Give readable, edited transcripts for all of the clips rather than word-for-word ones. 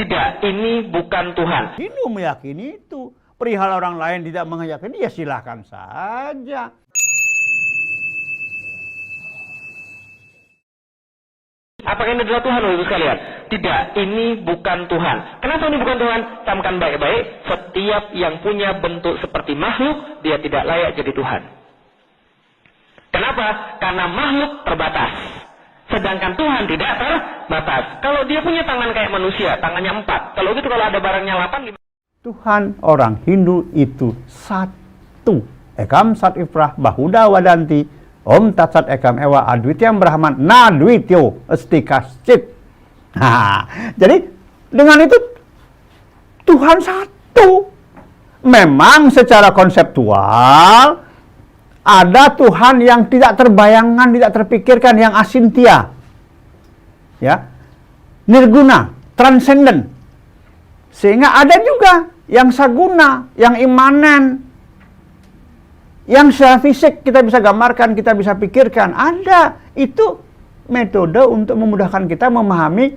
Tidak, ini bukan Tuhan. Hindu meyakini itu. Perihal orang lain tidak meyakini, ya silahkan saja. Apakah ini adalah Tuhan, Bapak sekalian? Tidak, ini bukan Tuhan. Kenapa ini bukan Tuhan? Camkan baik-baik, setiap yang punya bentuk seperti makhluk, dia tidak layak jadi Tuhan. Kenapa? Karena makhluk terbatas. Sedangkan Tuhan tidak terbatas. Kalau dia punya tangan kayak manusia, tangannya 4. Kalau gitu, kalau ada barangnya 8, Tuhan orang Hindu itu satu. Ekam Sat Ifrah Bahuda Wadanti Om Tat Sat Ekam Ewa Adwityam Brahman Nadwityo Esti Kaschit. Nah, jadi dengan itu Tuhan satu. Memang secara konseptual ada Tuhan yang tidak terbayangkan, tidak terpikirkan, yang asintia, ya, nirguna, transenden. Sehingga ada juga yang saguna, yang imanen, yang secara fisik kita bisa gambarkan, kita bisa pikirkan. Ada. Itu metode untuk memudahkan kita memahami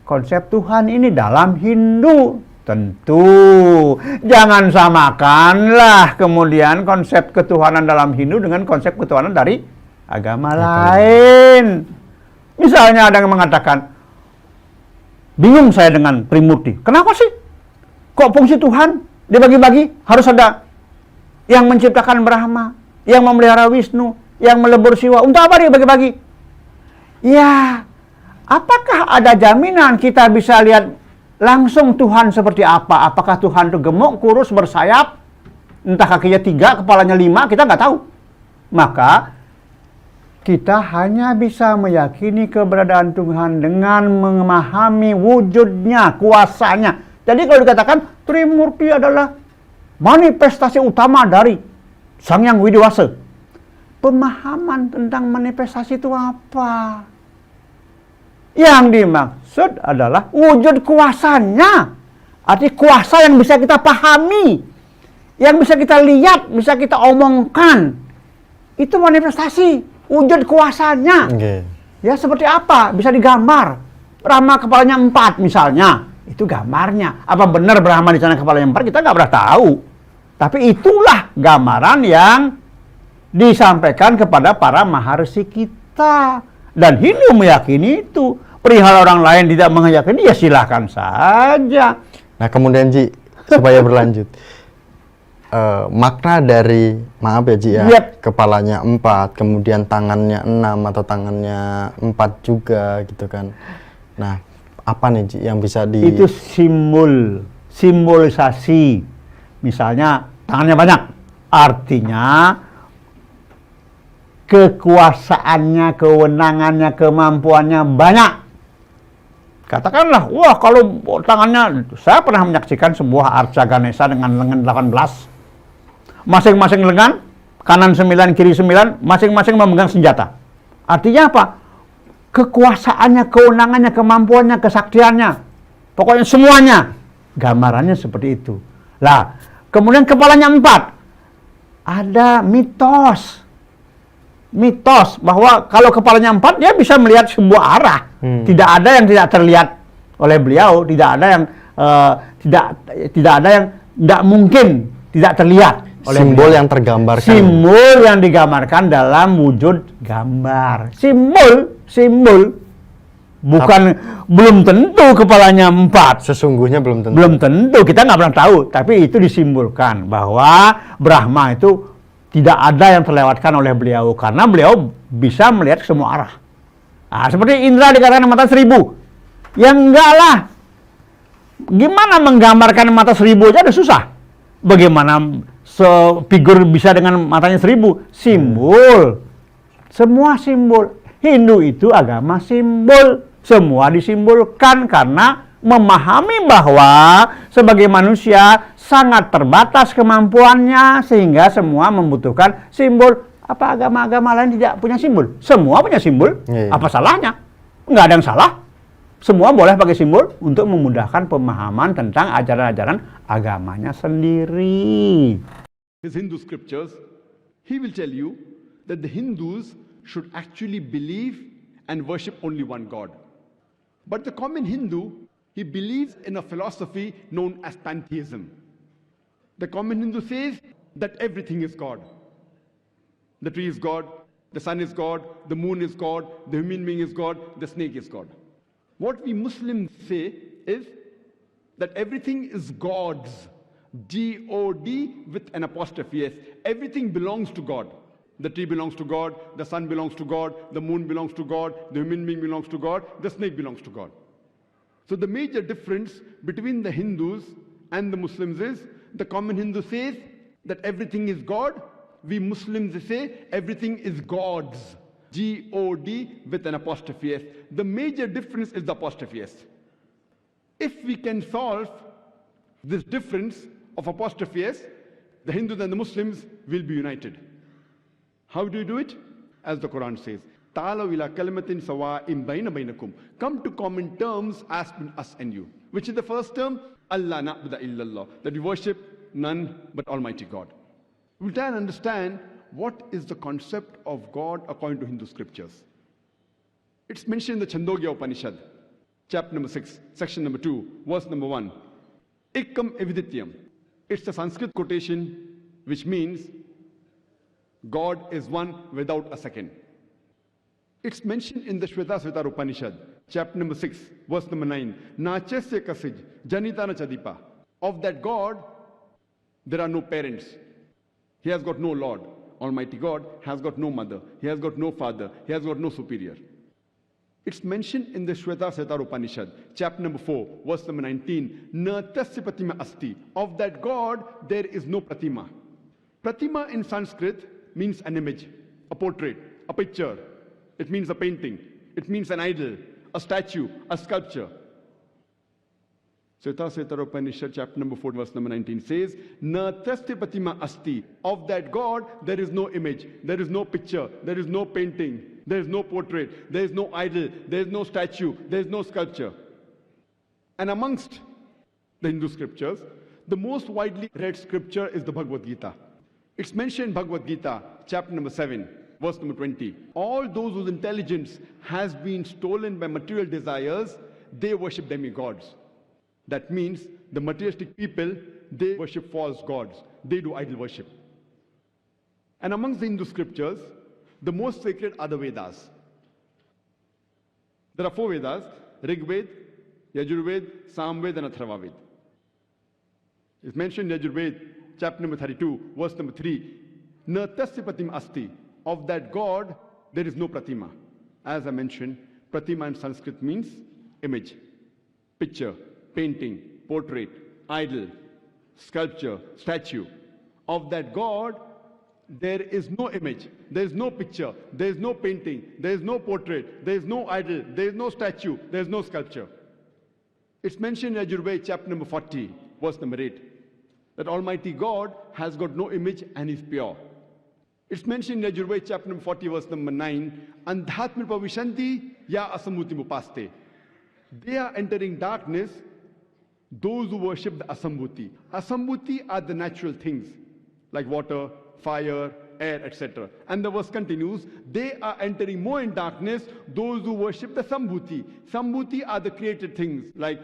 konsep Tuhan ini dalam Hindu. Tentu jangan samakanlah kemudian konsep ketuhanan dalam Hindu dengan konsep ketuhanan dari agama lain. Misalnya ada yang mengatakan, bingung saya dengan Trimurti. Kenapa sih? Kok fungsi Tuhan dibagi-bagi? Harus ada yang menciptakan Brahma, yang memelihara Wisnu, yang melebur Siwa. Untuk apa dia bagi-bagi? Ya, apakah ada jaminan kita bisa lihat langsung Tuhan seperti apa? Apakah Tuhan itu gemuk, kurus, bersayap? Entah kakinya 3, kepalanya 5, kita nggak tahu. Maka kita hanya bisa meyakini keberadaan Tuhan dengan memahami wujudnya, kuasanya. Jadi kalau dikatakan Trimurti adalah manifestasi utama dari Sang Hyang Widiwasa, pemahaman tentang manifestasi itu apa? Yang dimaksud adalah wujud kuasanya. Arti kuasa yang bisa kita pahami, yang bisa kita lihat, bisa kita omongkan. Itu manifestasi wujud kuasanya. Ya, seperti apa? Bisa digambar. Brahma kepalanya 4 misalnya. Itu gambarnya. Apa benar Brahma di sana kepalanya 4? Kita nggak pernah tahu. Tapi itulah gambaran yang disampaikan kepada para maharsi kita. Dan Hindu meyakini itu. Perihal orang lain tidak meyakini, ya silahkan saja. Nah kemudian Ji, supaya berlanjut. Makna dari, maaf ya Ji ya, kepalanya 4, kemudian tangannya 6 atau tangannya 4 juga gitu kan. Nah, apa nih Ji yang bisa Itu simbolisasi. Misalnya tangannya banyak, artinya kekuasaannya, kewenangannya, kemampuannya banyak. Katakanlah, wah kalau tangannya, saya pernah menyaksikan sebuah arca Ganesha dengan lengan 18. Masing-masing lengan, kanan 9, kiri 9, masing-masing memegang senjata. Artinya apa? Kekuasaannya, kewenangannya, kemampuannya, kesaktiannya. Pokoknya semuanya. Gambarannya seperti itu. Lah, kemudian kepalanya 4. Ada mitos bahwa kalau kepalanya 4 dia bisa melihat sebuah arah. Tidak ada yang tidak terlihat oleh beliau, tidak ada yang tidak ada yang tidak mungkin tidak terlihat oleh simbol beliau. Yang tergambarkan. Simbol yang digambarkan dalam wujud gambar. Simbol bukan belum tentu kepalanya 4. Sesungguhnya belum tentu. Belum tentu, kita nggak pernah tahu, tapi itu disimbolkan bahwa Brahma itu tidak ada yang terlewatkan oleh beliau, karena beliau bisa melihat semua arah. Nah, seperti Indra dikatakan mata 1000. Ya enggak lah. Gimana menggambarkan mata 1000 aja udah susah. Bagaimana figur bisa dengan matanya 1000? Simbol. Semua simbol. Hindu itu agama simbol. Semua disimbolkan karena memahami bahwa sebagai manusia sangat terbatas kemampuannya, sehingga semua membutuhkan simbol. Apa agama-agama lain tidak punya simbol? Semua punya simbol. Apa salahnya? Nggak ada yang salah. Semua boleh pakai simbol untuk memudahkan pemahaman tentang ajaran-ajaran agamanya sendiri. His Hindu scriptures, he will tell you that the Hindus should actually believe and worship only one God. But the common Hindu He believes in a philosophy known as pantheism. The common Hindu says that everything is God. The tree is God, the sun is God, the moon is God, the human being is God, the snake is God. What we Muslims say is that everything is God's. G-O-D with an apostrophe S. Everything belongs to God. The tree belongs to God, the sun belongs to God, the moon belongs to God, the human being belongs to God, the snake belongs to God. So the major difference between the Hindus and the Muslims is the common Hindu says that everything is God. We Muslims say everything is God's. G-O-D with an apostrophe S. The major difference is the apostrophe S. If we can solve this difference of apostrophe S, the Hindus and the Muslims will be united. How do you do it? As the Quran says, Ta'alaw ila kalimatin sawa'in bayna baynakum. Come to common terms as between us and you. Which is the first term? Allah na'budu illallah. That we worship none but Almighty God. We'll try and understand what is the concept of God according to Hindu scriptures. It's mentioned in the Chandogya Upanishad, chapter number 6, section number 2, verse number 1. Ikkam evidityam. It's a Sanskrit quotation which means God is one without a second. It's mentioned in the Shvetasvatara Upanishad, chapter number 6, verse number 9. Nachasya kasij janitana chadipa. Of that God, there are no parents. He has got no Lord. Almighty God has got no mother. He has got no father. He has got no superior. It's mentioned in the Shvetasvatara Upanishad, chapter number 4, verse number 19. Na tasya pratima asti. Of that God, there is no pratima. Pratima in Sanskrit means an image, a portrait, a picture. It means a painting. It means an idol, a statue, a sculpture. Shvetasvatara Upanishad, chapter number 4, verse number 19 says, Na tasya pratima asti. Of that God, there is no image, there is no picture, there is no painting, there is no portrait, there is no idol, there is no statue, there is no sculpture. And amongst the Hindu scriptures, the most widely read scripture is the Bhagavad Gita. It's mentioned in Bhagavad Gita, chapter number 7, verse number 20. All those whose intelligence has been stolen by material desires, they worship demigods. That means the materialistic people, they worship false gods. They do idol worship. And amongst the Hindu scriptures, the most sacred are the Vedas. There are 4 Vedas: Rig Veda, Yajurveda, Samveda and Atharvaveda. It's mentioned in Yajurveda, chapter number 32, verse number 3. Na tasya pratima asti. Of that God, there is no pratima. As I mentioned, pratima in Sanskrit means image, picture, painting, portrait, idol, sculpture, statue. Of that God, there is no image, there is no picture, there is no painting, there is no portrait, there is no idol, there is no statue, there is no sculpture. It's mentioned in Yajurveda, chapter number 40, verse number 8, that Almighty God has got no image and is pure. It's mentioned in Yajurveda, chapter number 40, verse number 9, Andhatmir pavishanti ya asambuti mupaste. They are entering darkness, those who worship the Asambhuti. Asambhuti are the natural things, like water, fire, air, etc. And the verse continues, they are entering more in darkness, those who worship the Sambhuti. Sambhuti are the created things, like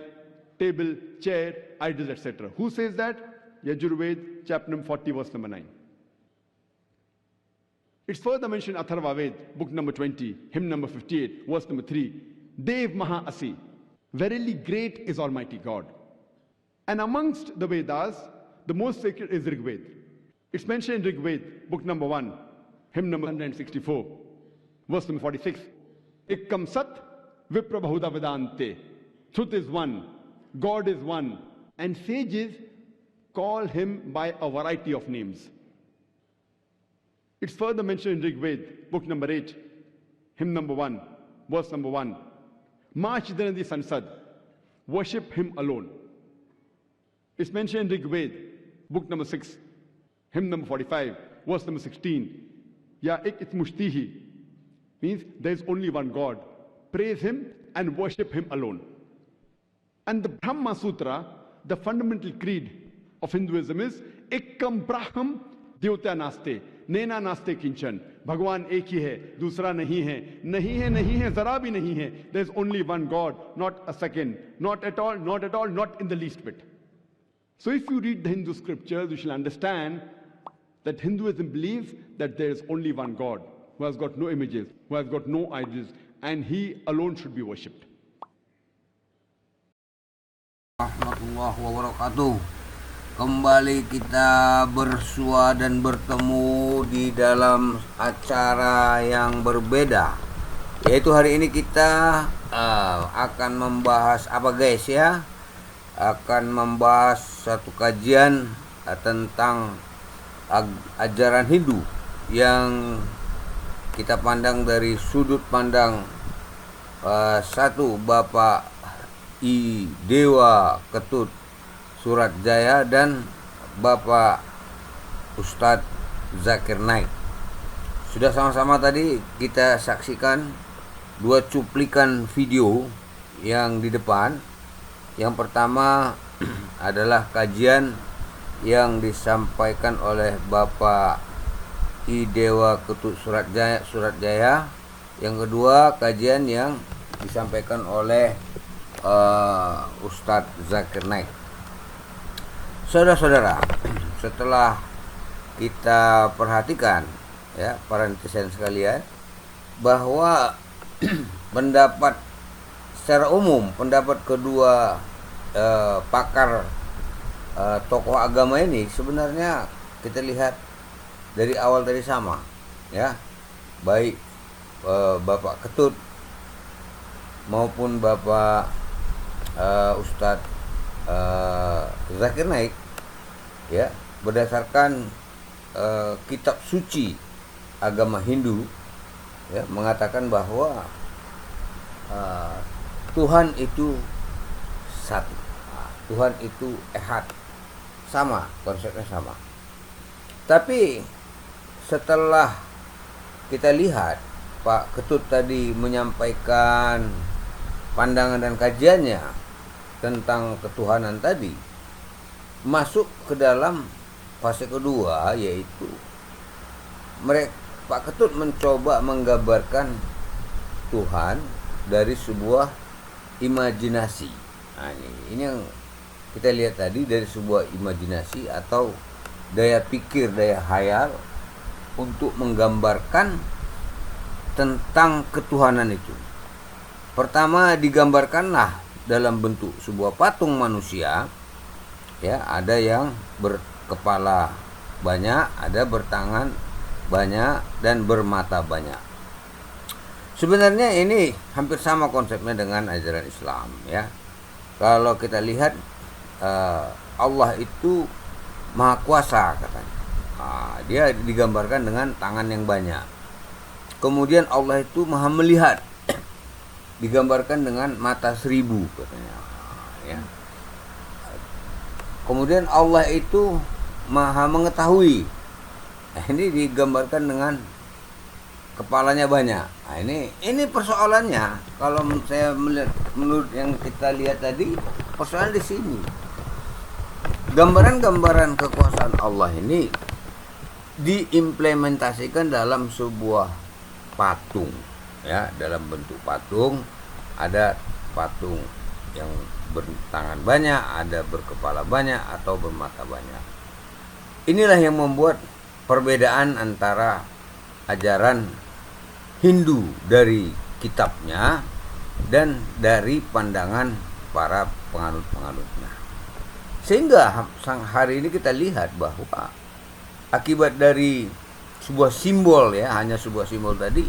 table, chair, idols, etc. Who says that? Yajurveda, chapter number 40, verse number 9. It's further mentioned in Atharvaveda, book number 20, hymn number 58, verse number 3. Dev Maha Asi. Verily great is Almighty God. And amongst the Vedas, the most sacred is Rig Veda. It's mentioned in Rig Veda, book number 1, hymn number 164, verse number 46. Ikkam Sat Vipra Bahuda Vedante. Truth is one, God is one, and sages call him by a variety of names. It's further mentioned in Rig Veda, book number 8, hymn number 1, verse number 1. Ma Chidanadi Sansad. Worship him alone. It's mentioned in Rig Veda, book number 6, hymn number 45, verse number 16. Ya ik itmushtihi. Means there is only one God. Praise him and worship him alone. And the Brahma Sutra, the fundamental creed of Hinduism is Ikkam Braham देवता नास्ते, नैना नास्ते किंचन, भगवान एक ही है, दूसरा नहीं है, नहीं है, नहीं है, जरा भी नहीं है. There is only one God, not a second, not at all, not at all, not in the least bit. So if you read the Hindu scriptures, you shall understand that Hinduism believes that there is only one God, who has got no images, who has got no idols, and he alone should be worshipped. Warahmatullahi wabarakatuh. Kembali kita bersua dan bertemu di dalam acara yang berbeda, yaitu hari ini kita akan membahas apa guys ya, akan membahas satu kajian tentang ajaran Hindu yang kita pandang dari sudut pandang satu Bapak I Dewa Ketut Suratjaya dan Bapak Ustadz Zakir Naik. Sudah sama-sama tadi kita saksikan dua cuplikan video yang di depan. Yang pertama adalah kajian yang disampaikan oleh Bapak I Dewa Ketut Suratjaya. Yang kedua kajian yang disampaikan oleh Ustadz Zakir Naik. Saudara-saudara, setelah kita perhatikan ya para netizen sekalian, bahwa pendapat secara umum, pendapat kedua pakar tokoh agama ini sebenarnya kita lihat dari awal tadi sama ya, baik Bapak Ketut maupun Bapak Ustadz Zakir Naik ya, berdasarkan kitab suci agama Hindu ya, mengatakan bahwa Tuhan itu satu, Tuhan itu ehad, sama, konsepnya sama. Tapi setelah kita lihat Pak Ketut tadi menyampaikan pandangan dan kajiannya tentang ketuhanan tadi, masuk ke dalam fase kedua, yaitu Pak Ketut mencoba menggambarkan Tuhan dari sebuah imajinasi. Nah, ini yang kita lihat tadi, dari sebuah imajinasi atau daya pikir, daya hayal untuk menggambarkan tentang ketuhanan itu. Pertama digambarkanlah dalam bentuk sebuah patung manusia ya, ada yang berkepala banyak, ada bertangan banyak, dan bermata banyak. Sebenarnya ini hampir sama konsepnya dengan ajaran Islam ya. Kalau kita lihat Allah itu maha kuasa katanya. Dia digambarkan dengan tangan yang banyak. Kemudian Allah itu maha melihat, digambarkan dengan mata 1000 katanya ya. Kemudian Allah itu maha mengetahui. Nah, ini digambarkan dengan kepalanya banyak. Nah, ini persoalannya. Kalau saya melihat, menurut yang kita lihat tadi, persoalan di sini. Gambaran-gambaran kekuasaan Allah ini diimplementasikan dalam sebuah patung ya, dalam bentuk patung. Ada patung yang bertangan banyak, ada berkepala banyak, atau bermata banyak. Inilah yang membuat perbedaan antara ajaran Hindu dari kitabnya dan dari pandangan para penganut-penganutnya. Sehingga hari ini kita lihat bahwa akibat dari sebuah simbol ya, hanya sebuah simbol tadi,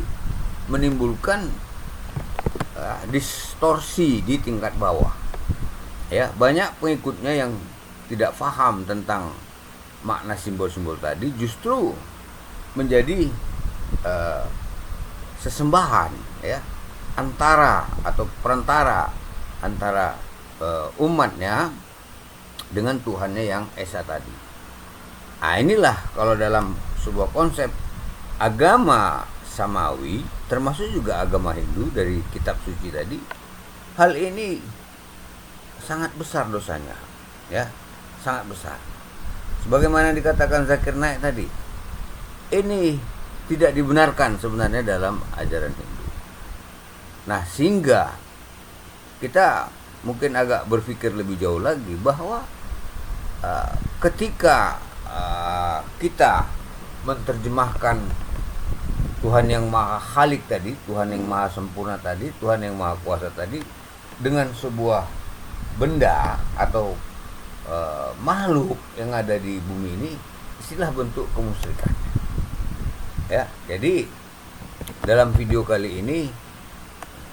menimbulkan distorsi di tingkat bawah ya. Banyak pengikutnya yang tidak paham tentang makna simbol-simbol tadi, justru menjadi sesembahan ya, antara atau perantara antara umatnya dengan Tuhannya yang esa tadi. Nah, inilah kalau dalam sebuah konsep agama Samawi, termasuk juga agama Hindu dari kitab suci tadi, hal ini sangat besar dosanya ya, sangat besar. Sebagaimana dikatakan Zakir Naik tadi, ini tidak dibenarkan sebenarnya dalam ajaran Hindu. Nah, sehingga kita mungkin agak berpikir lebih jauh lagi bahwa ketika kita menerjemahkan Tuhan yang Maha Khalik tadi, Tuhan yang Maha Sempurna tadi, Tuhan yang Maha Kuasa tadi dengan sebuah benda atau makhluk yang ada di bumi ini, istilah bentuk kemusyrikan. Ya, jadi dalam video kali ini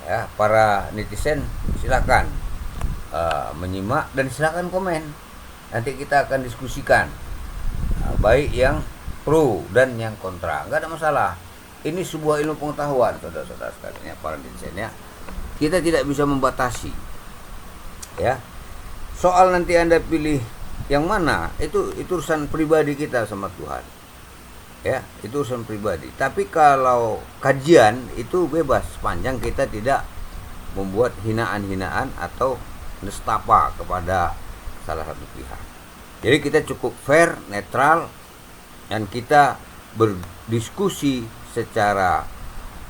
ya, para netizen silakan menyimak dan silakan komen. Nanti kita akan diskusikan baik yang pro dan yang kontra. Enggak ada masalah. Ini sebuah ilmu pengetahuan, saudara-saudara sekalian, ya, para netizen ya. Kita tidak bisa membatasi. Ya. Soal nanti Anda pilih yang mana, itu urusan pribadi kita sama Tuhan. Ya, itu urusan pribadi. Tapi kalau kajian itu bebas, sepanjang kita tidak membuat hinaan-hinaan atau nestapa kepada salah satu pihak. Jadi kita cukup fair, netral, dan kita berdiskusi secara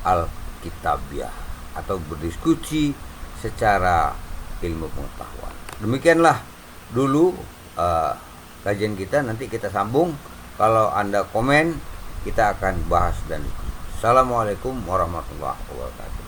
alkitabiah atau berdiskusi secara ilmu pengetahuan. Demikianlah dulu kajian kita. Nanti kita sambung. Kalau Anda komen, kita akan bahas dan diskusi. Assalamualaikum warahmatullahi wabarakatuh.